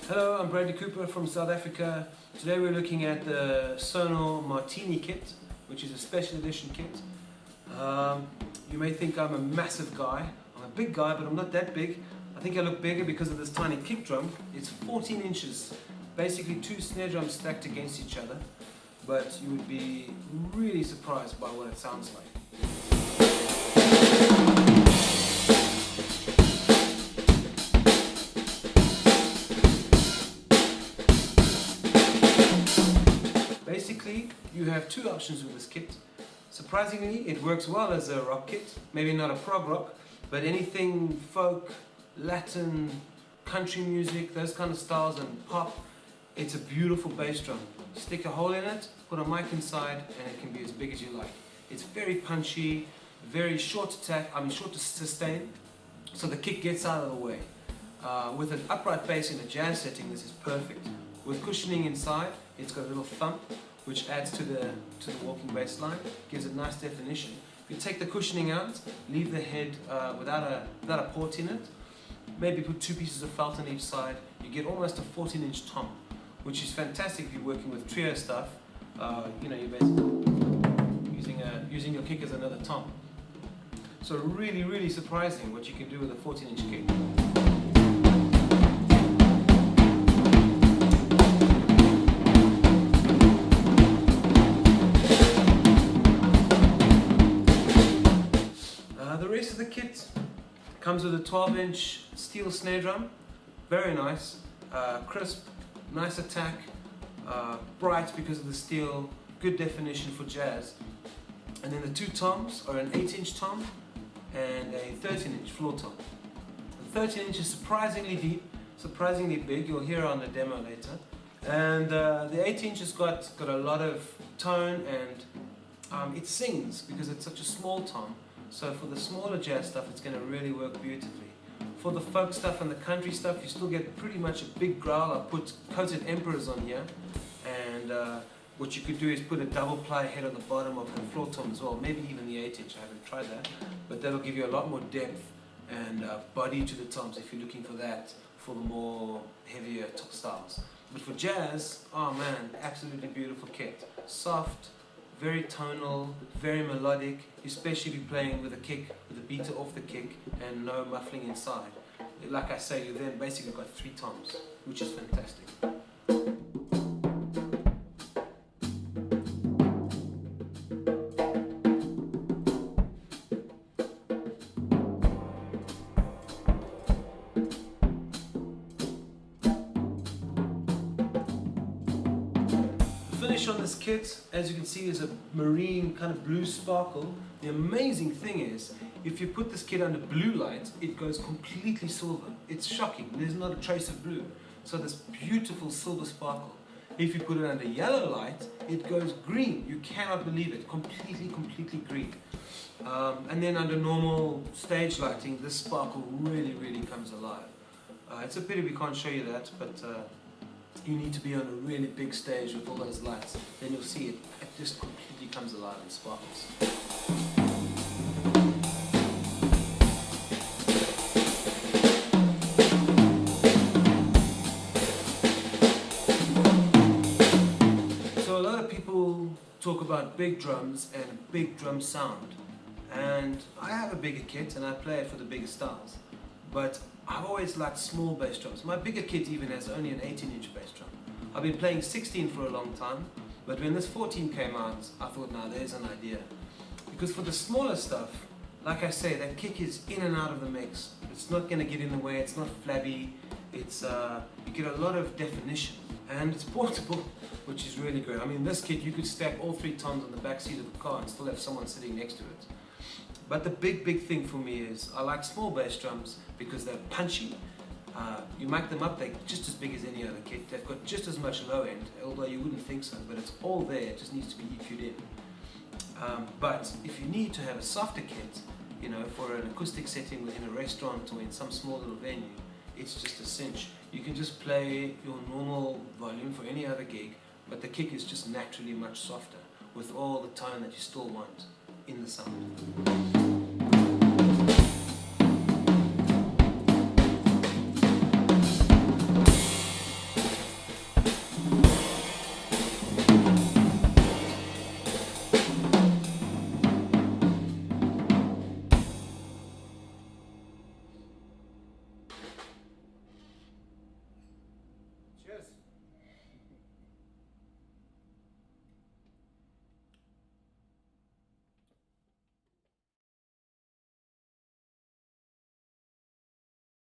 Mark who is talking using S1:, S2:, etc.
S1: Hello, I'm Bradley Cooper from South Africa. Today we're looking at the Sonor Martini kit, which is a special edition kit. You may think I'm a massive guy. I'm a big guy, but I'm not that big. I think I look bigger because of this tiny kick drum. It's 14 inches, basically two snare drums stacked against each other, but you would be really surprised by what it sounds like. Basically, you have two options with this kit. Surprisingly, it works well as a rock kit, maybe not a prog rock, but anything folk, Latin, country music, those kind of styles and pop, it's a beautiful bass drum. Stick a hole in it, put a mic inside, and it can be as big as you like. It's very punchy, very short to sustain, so the kick gets out of the way. With an upright bass in a jazz setting, this is perfect. With cushioning inside, it's got a little thump, which adds to the walking bass line, gives it nice definition. If you take the cushioning out, leave the head without a port in it, maybe put two pieces of felt on each side, you get almost a 14-inch tom, which is fantastic if you're working with trio stuff. You're basically using your kick as another tom. So really, really surprising what you can do with a 14-inch kick. The rest of the kit comes with a 12-inch steel snare drum, very nice, crisp, nice attack, bright because of the steel, good definition for jazz. And then the two toms are an 8-inch tom and a 13-inch floor tom. The 13-inch is surprisingly deep, surprisingly big, you'll hear on the demo later. And the 8-inch has got a lot of tone and it sings because it's such a small tom. So for the smaller jazz stuff, it's going to really work beautifully. For the folk stuff and the country stuff, you still get pretty much a big growl. I put coated emperors on here, and what you could do is put a double ply head on the bottom of the floor tom as well, maybe even the 8-inch. I haven't tried that, but that'll give you a lot more depth and body to the toms if you're looking for that for the more heavier top styles. But for jazz, oh man, absolutely beautiful kit. Soft, very tonal, very melodic, especially if you're playing with a kick, with a beater off the kick and no muffling inside. Like I say, you then basically got three toms, which is fantastic. The finish on this kit, as you can see, is a marine kind of blue sparkle. The amazing thing is, if you put this kit under blue light, it goes completely silver. It's shocking. There's not a trace of blue. So this beautiful silver sparkle. If you put it under yellow light, it goes green. You cannot believe it. Completely green. And then under normal stage lighting, this sparkle really comes alive. It's a pity we can't show you that, but you need to be on a really big stage with all those lights. Then you'll see it just completely comes alive and sparkles. So a lot of people talk about big drums and big drum sound. And I have a bigger kit and I play it for the bigger styles. But I've always liked small bass drums. My bigger kit even has only an 18-inch bass drum. I've been playing 16 for a long time, but when this 14 came out, I thought, now there's an idea. Because for the smaller stuff, like I say, that kick is in and out of the mix. It's not going to get in the way, it's not flabby, it's you get a lot of definition. And it's portable, which is really great. I mean, this kit, you could stack all three toms on the back seat of the car and still have someone sitting next to it. But the big thing for me is I like small bass drums because they're punchy. You mic them up, they're just as big as any other kit. They've got just as much low end, although you wouldn't think so, but it's all there, it just needs to be EQ'd in. But if you need to have a softer kit, for an acoustic setting within a restaurant or in some small little venue, it's just a cinch. You can just play your normal volume for any other gig, but the kick is just naturally much softer with all the tone that you still want in the sound.